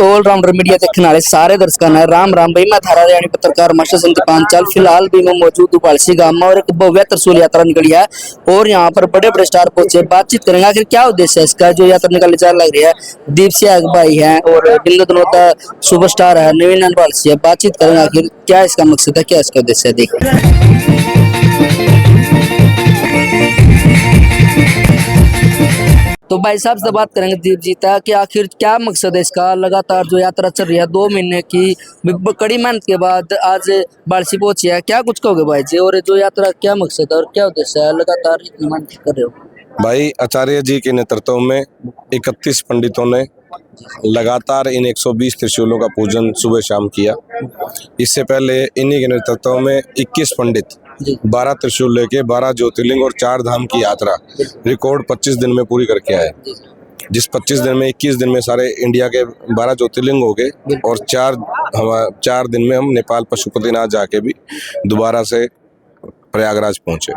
Allrounder media देखने वाले सारे दर्शकों ने राम राम भाई। मैं थारा हरियाणी पत्रकार मास्टर संत पांचाल फिलहाल भी मैं मौजूद हूँ बालसी गांव में और एक भव्य त्रिशूल यात्रा निकली है और यहाँ पर बड़े बड़े स्टार पहुंचे। बातचीत करेंगे आखिर क्या उद्देश्य है इसका जो यात्रा निकलने जा लग रही है। दीप सिंह भाई है और बिंदु दनोता सुपरस्टार है नवीन बालसी है। बातचीत करेंगे आखिर क्या इसका मकसद है, क्या इसका उद्देश्य है। देखिए तो भाई साहब से बात करेंगे दीप जी तक कि आखिर क्या मकसद है इसका। लगातार जो यात्रा चल रही है 2 महीने की कड़ी मेहनत के बाद आज बालसी पहुंची है, क्या कुछ कहोगे भाई जी। और जो यात्रा क्या मकसद है और क्या उद्देश्य है, लगातार इतनी मेहनत कर रहे हो। भाई आचार्य जी के नेतृत्व में 31 पंडितों ने लगातार इन 120 त्रिशूलों का पूजन सुबह शाम किया। इससे पहले इन्हीं के नेतृत्व में 21 पंडित 12 त्रिशूल लेके 12 ज्योतिर्लिंग और 4 धाम की यात्रा रिकॉर्ड 25 दिन में पूरी करके आए। जिस 25 दिन में 21 दिन में सारे इंडिया के 12 ज्योतिर्लिंग हो गए और 4 दिन में हम नेपाल पशुपतिनाथ जाके भी दोबारा से प्रयागराज पहुंचे।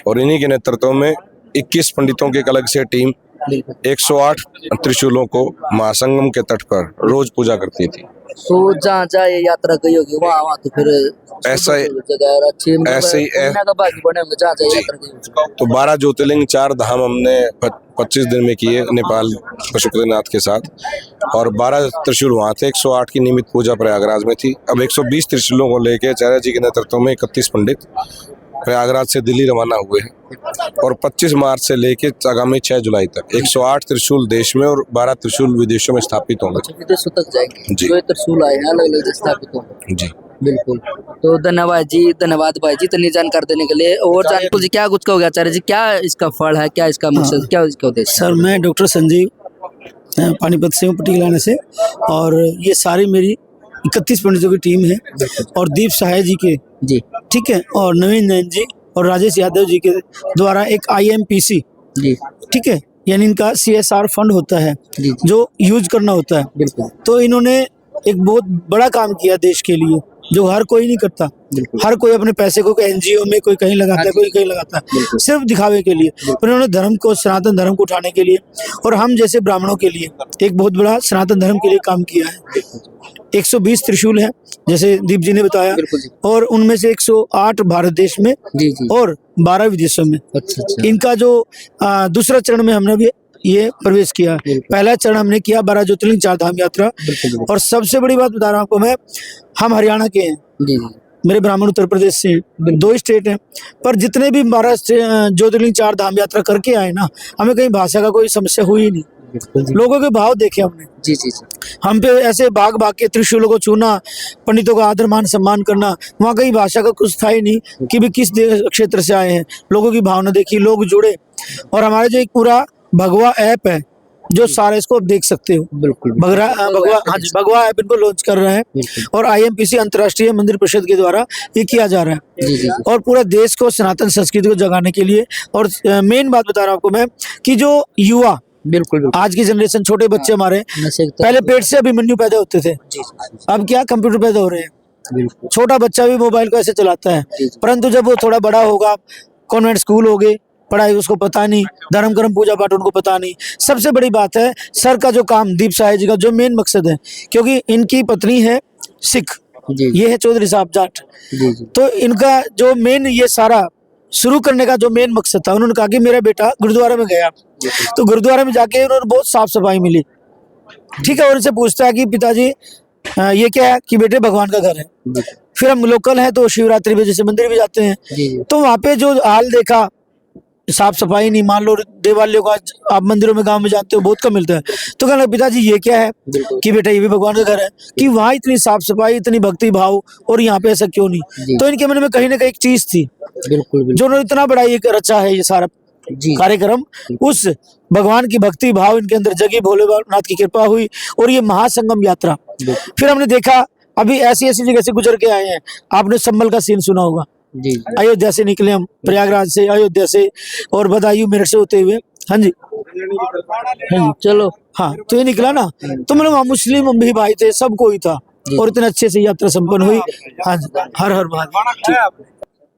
और इन्हीं के नेतृत्व में 21 पंडितों की एक अलग से टीम 108 त्रिशूलों को महासंगम के तट पर रोज पूजा करती थी। तो जहाँ जहाँ ये यात्रा गई होगी वहाँ तो फिर ऐसा ही बने होंगे जहाँ जहाँ यात्रा गई। तो 12 ज्योतिर्लिंग 4 धाम हमने 25 दिन में किए नेपाल पशुपतिनाथ के साथ और 12 त्रिशूल वहाँ थे। 108 की नियमित पूजा प्रयागराज में थी। अब 120 त्रिशूलों को लेके आचार्य जी के नेतृत्व में 31 पंडित प्रयागराज से दिल्ली रवाना हुए हैं और 25 मार्च से लेके आगामी 6 जुलाई तक 108 त्रिशूल देश में और 12 त्रिशूल विदेशों में स्थापित होंगे। विदेशों तक जाएंगे जी। जो त्रिशूल आए हैं अलग अलग स्थापित होंगे। जी बिल्कुल। तो धन्यवाद जी, धन्यवाद भाई जी इतनी जानकारी देने के लिए। और जानकुल जी क्या कुछ कहोगे आचार्य जी, क्या इसका फल है, क्या इसका मकसद, क्या इसका उद्देश्य। सर मैं डॉक्टर संजीव पानीपत से हूँ पटियाला से और ये सारी मेरी 31 पंडितों की टीम है और दीप सहाय जी के जी ठीक है और नवीन नयन जी और राजेश यादव जी के द्वारा एक IMPC जी ठीक है यानी इनका CSR फंड होता है जी जो यूज करना होता है। बिल्कुल। तो इन्होंने एक बहुत बड़ा काम किया देश के लिए जो हर कोई नहीं करता। हर कोई अपने पैसे को NGO में कोई कहीं लगाता है, कोई कहीं लगाता है सिर्फ दिखावे के लिए। पर उन्होंने धर्म को, सनातन धर्म को उठाने के लिए और हम जैसे ब्राह्मणों के लिए एक बहुत बड़ा सनातन धर्म के लिए काम किया है। 120 त्रिशूल है जैसे दीप जी ने बताया और उनमें से 108 भारत देश में और 12 विदेशों में। अच्छा। इनका जो दूसरा चरण में हमने भी ये प्रवेश किया। पहला चरण हमने किया 12 ज्योतिर्लिंग 4 धाम यात्रा। और सबसे बड़ी बात बता रहा हूँ आपको मैं, हम हरियाणा के हैं, मेरे ब्राह्मण उत्तर प्रदेश से 2 स्टेट हैं, पर जितने भी 12 ज्योतिर्लिंग 4 धाम यात्रा करके आए ना, हमें कहीं भाषा का कोई समस्या हुई ही नहीं। लोगों के भाव देखे हमने। जी। हम पे ऐसे भाग के त्रिशूलों को छूना, पंडितों का आदर मान सम्मान करना, वहाँ कहीं भाषा का कुछ था ही नहीं कि भी किस क्षेत्र से आए हैं। लोगों की भावना देखी, लोग जुड़े। और हमारे जो एक पूरा भगवा ऐप है जो सारे इसको आप देख सकते हो। बिल्कुल। भगवा ऐप इनको लॉन्च कर रहे हैं और IMPC अंतर्राष्ट्रीय मंदिर परिषद के द्वारा ये किया जा रहा है। जी। और पूरा देश को सनातन संस्कृति को जगाने के लिए। और मेन बात बता रहा हूँ आपको मैं कि जो युवा बिल्कुल आज की जनरेशन, छोटे बच्चे हमारे पहले पेट से अभिमन्यु पैदा होते थे, अब क्या कंप्यूटर पैदा हो रहे हैं। छोटा बच्चा भी मोबाइल को ऐसे चलाता है, परंतु जब वो थोड़ा बड़ा होगा, कॉन्वेंट स्कूल हो गए, पढ़ाई उसको पता नहीं, धर्म कर्म पूजा पाठ उनको पता नहीं। सबसे बड़ी बात है सर का जो काम, दीप सहाय जी का जो मेन मकसद है, क्योंकि इनकी पत्नी है सिख, ये है चौधरी साहब जाट, तो इनका जो मेन ये सारा शुरू करने का जो मेन मकसद था, उन्होंने कहा कि मेरा बेटा गुरुद्वारा में गया, तो गुरुद्वारा में जाके उन्होंने बहुत साफ सफाई मिली। ठीक है। और इनसे पूछता है कि पिताजी ये क्या है, कि बेटे भगवान का घर है। फिर हम लोकल हैं तो शिवरात्रि में जैसे मंदिर भी जाते हैं, तो वहाँ पे जो हाल देखा, साफ सफाई नहीं। मान लो देवालयों का आप मंदिरों में गांव में जाते हो बहुत कम मिलता है, तो कहना पिताजी ये क्या है, कि बेटा ये भी भगवान का घर है, कि वहाँ इतनी साफ सफाई, इतनी भक्ति भाव और यहाँ पे ऐसा क्यों नहीं। तो इनके मन में कहीं ना कहीं एक चीज थी। बिल्कुल। जो उन्होंने इतना बड़ा ये रचा है ये सारा कार्यक्रम, उस भगवान की भक्ति भाव इनके अंदर जगी, भोलेनाथ की कृपा हुई और ये महासंगम यात्रा। फिर हमने देखा अभी ऐसी जगह से गुजर के आए हैं, आपने संभल का सीन सुना होगा। अयोध्या से निकले हम, प्रयागराज से, अयोध्या से और बदायूं मेरठ से होते हुए। हाँ जी चलो। हाँ तो ये निकला ना, तो मतलब वहाँ मुस्लिम भी भाई थे, सब कोई था। और इतने अच्छे से यात्रा संपन्न हुई। हाँ जी, हर हर महादेव।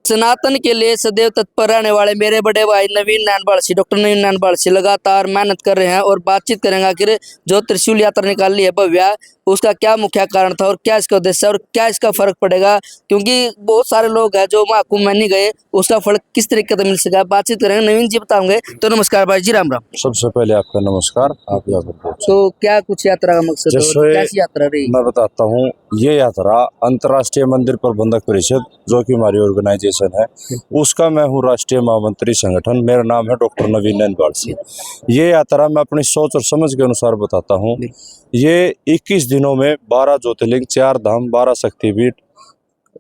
सनातन के लिए सदैव तत्पर रहने वाले मेरे बड़े भाई नवीन नैनवालसी, डॉक्टर नवीन नैनवालसी लगातार मेहनत कर रहे हैं और बातचीत करेंगे आखिर जो त्रिशूल यात्रा निकाली है भव्य, उसका क्या मुख्य कारण था और क्या इसका उद्देश्य है और क्या इसका फर्क पड़ेगा, क्योंकि बहुत सारे लोग हैं जो महाकुंभ में नहीं गए, उसका फल किस तरीके से मिल सका, बातचीत करेंगे। नवीन जी बताओगे तो नमस्कार भाई जी, राम राम। सबसे पहले आपका नमस्कार। आप यहाँ पर पहुंचे। तो क्या कुछ यात्रा का मकसद है और कैसी यात्रा रही? मैं बताता हूँ। ये यात्रा अंतर्राष्ट्रीय मंदिर प्रबंधक परिषद जो कि हमारी ऑर्गेनाइजेशन है, उसका मैं हूँ राष्ट्रीय महामंत्री संगठन। मेरा नाम है डॉक्टर नवीन नैनवालसी। ये यात्रा मैं अपनी सोच और समझ के अनुसार बताता हूँ। ये 21 दिनों में 12 ज्योतिर्लिंग, 4 धाम, 12 शक्तिपीठ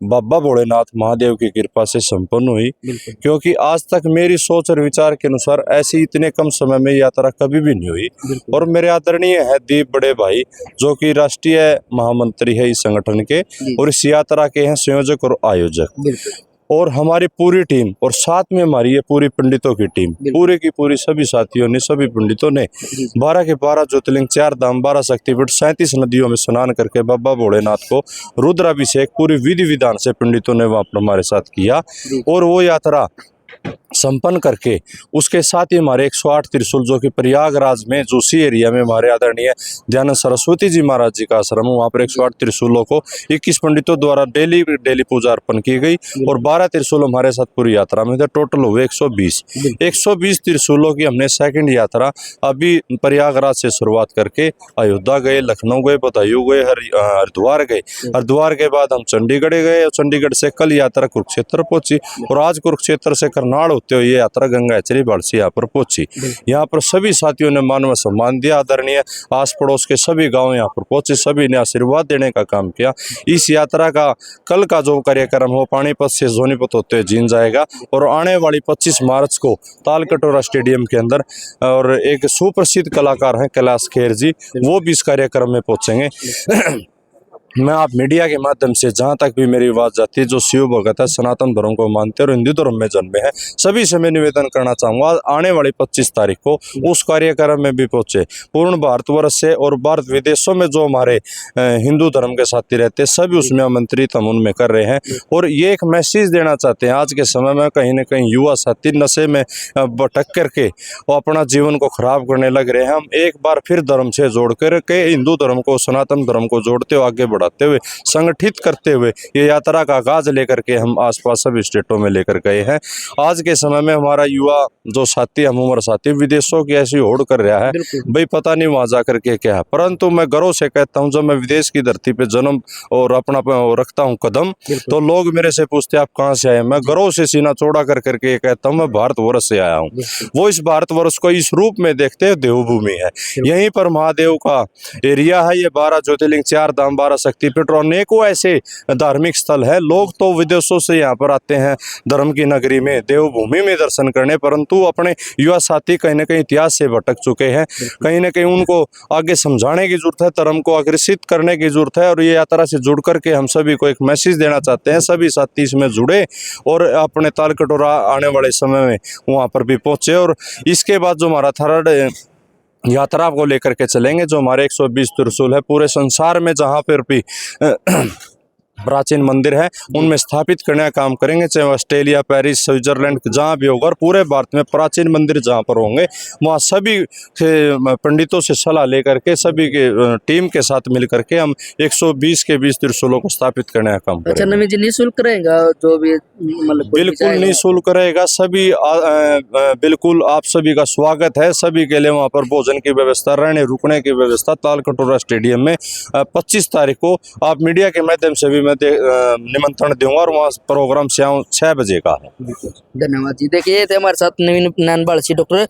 बाबा भोलेनाथ महादेव की कृपा से संपन्न हुई। क्योंकि आज तक मेरी सोच और विचार के अनुसार ऐसी इतने कम समय में यात्रा कभी भी नहीं हुई। और मेरे आदरणीय है दीप बड़े भाई जो कि राष्ट्रीय महामंत्री है इस संगठन के और इस यात्रा के हैं संयोजक और आयोजक, और हमारी पूरी टीम, और साथ में हमारी ये पूरी पंडितों की टीम, पूरी की पूरी सभी साथियों ने, सभी पंडितों ने 12 के 12 ज्योतिर्लिंग, 4 धाम, 12 शक्तिपीठ, 37 नदियों में स्नान करके बाबा भोलेनाथ को रुद्राभिषेक पूरी विधि विधान से पंडितों ने वहाँ पर हमारे साथ किया। और वो यात्रा संपन्न करके उसके साथ ही हमारे 108 त्रिशूल जो कि प्रयागराज में जोशी एरिया में हमारे आदरणीय दयानंद सरस्वती जी महाराज जी का आश्रम है, वहाँ पर 108 त्रिशूलों को 21 पंडितों द्वारा डेली पूजा अर्पण की गई और 12 त्रिशूल हमारे साथ पूरी यात्रा में थे। टोटल हुए 120 त्रिशूलों की हमने सेकंड यात्रा अभी प्रयागराज से शुरुआत करके अयोध्या गए, लखनऊ गए, बदायूं गए, हरिद्वार गए। हरिद्वार के बाद हम चंडीगढ़ गए और चंडीगढ़ से कल यात्रा कुरुक्षेत्र पहुंची और आज कुरुक्षेत्र से करनाल होते हुए ये यात्रा गंगा एचरी बाड़सी यहाँ पर पहुंची। यहाँ पर सभी साथियों ने मानव सम्मान दिया। आदरणीय आस पड़ोस के सभी गांव यहाँ पर पहुंचे, सभी ने आशीर्वाद देने का काम किया। इस यात्रा का कल का जो कार्यक्रम हो पानीपत से सोनीपत होते हुए जींद जाएगा और आने वाली 25 मार्च को तालकटोरा स्टेडियम के अंदर और एक सुप्रसिद्ध कलाकार हैं कैलाश खेर जी, वो भी इस कार्यक्रम में पहुंचेंगे। मैं आप मीडिया के माध्यम से जहां तक भी मेरी आवाज जाती है, जो शिव भगत है, सनातन धर्म को मानते हैं और हिंदू धर्म में जन्मे हैं, सभी से मैं निवेदन करना चाहूँगा आने वाली 25 तारीख को उस कार्यक्रम में भी पहुंचे। पूर्ण भारतवर्ष से और भारत विदेशों में जो हमारे हिंदू धर्म के साथी रहते हैं सभी उसमें आमंत्रित हम उनमें कर रहे हैं। और ये एक मैसेज देना चाहते हैं, आज के समय में कहीं ना कहीं युवा साथी नशे में भटक करके वो अपना जीवन को खराब करने लग रहे हैं। हम एक बार फिर धर्म से जोड़ कर के हिंदू धर्म को, सनातन धर्म को जोड़ते हुए आगे बढ़ाते हुए, संगठित करते हुए ये यात्रा का आगाज लेकर के हम आसपास सभी स्टेटों में लेकर गए हैं। आज के समय में हमारा युवा जो साथी, हम उम्र साथी विदेशों की ऐसी होड़ कर रहा है, भाई पता नहीं वहां जा करके क्या है। परंतु मैं गर्व से कहता हूं, जब मैं विदेश की धरती पे जन्म और अपना रखता हूं कदम, तो लोग मेरे से पूछते आप कहाँ से आए। मैं गर्व से सीना चौड़ा कर करके कहता हूँ मैं भारतवर्ष से आया हूँ। वो इस भारतवर्ष को इस रूप में देखते हैं, देवभूमि है, यहीं पर महादेव का एरिया है। ये 12 ज्योतिर्लिंग, 4 धाम, 12 शक्तिपीठ और अनेकों ऐसे धार्मिक स्थल है। लोग तो विदेशों से यहाँ पर आते हैं धर्म की नगरी में, देवभूमि में दर्शन करने, परंतु अपने युवा साथी कहीं ना कहीं इतिहास से भटक चुके हैं। कहीं ना कहीं उनको आगे समझाने की जरूरत है, धर्म को आकर्षित करने की जरूरत है। और ये यात्रा से जुड़ करके हम सभी को एक मैसेज देना चाहते हैं, सभी साथी इसमें जुड़े और अपने तालकटोरा आने वाले समय में वहाँ पर भी पहुँचे। और इसके बाद जो हमारा थर्ड यात्रा को लेकर के चलेंगे, जो हमारे 120 त्रिशूल है पूरे संसार में जहाँ पर भी प्राचीन मंदिर है उनमें स्थापित करने का काम करेंगे, चाहे ऑस्ट्रेलिया, पेरिस, स्विट्जरलैंड जहाँ भी होगा। और पूरे भारत में प्राचीन मंदिर जहाँ पर होंगे वहाँ सभी पंडितों से सलाह लेकर के सभी के टीम के साथ मिल करके हम 120 के 20 त्रिशूलों को स्थापित करने का काम करेंगे। अच्छा नवीन जी, निःशुल्क रहेगा जो भी मतलब बिल्कुल निःशुल्क रहेगा, सभी बिल्कुल आप सभी का स्वागत है। सभी के लिए वहाँ पर भोजन की व्यवस्था, रहने रुकने की व्यवस्था तालकटोरा स्टेडियम में 25 तारीख को आप मीडिया के माध्यम से भी मैं निमंत्रण दूंगा और वहाँ प्रोग्राम 6 बजे का है। धन्यवाद जी। देखिए थे हमारे साथ नवीन नैनवालसी डॉक्टर।